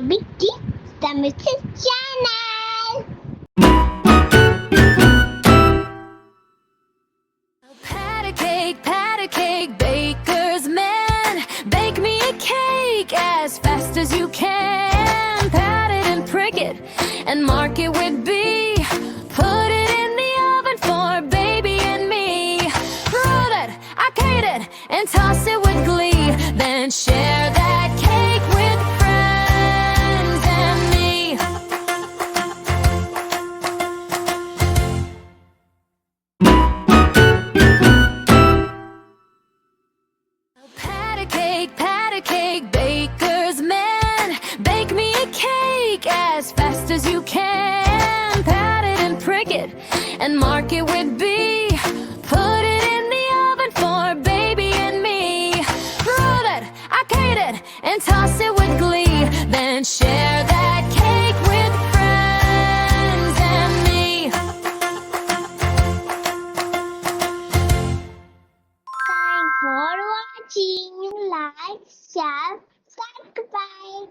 Big T, the Mrs. Channel. Pat a cake, baker's man. Bake me a cake as fast as you can. Pat it and prick it and mark it with B. Put it in the oven for baby and me. Roll it, arcade it, and toss it with glee. Then share that cake with friends and me. Pat a cake, baker's man. Bake me a cake as fast as you can. Pat it and prick it and mark it with B. Put it in the oven for baby and me. Roll it, arcade it, and toss it with glee. Then share that cake with friends and me. Thanks for watching. Like, share, subscribe.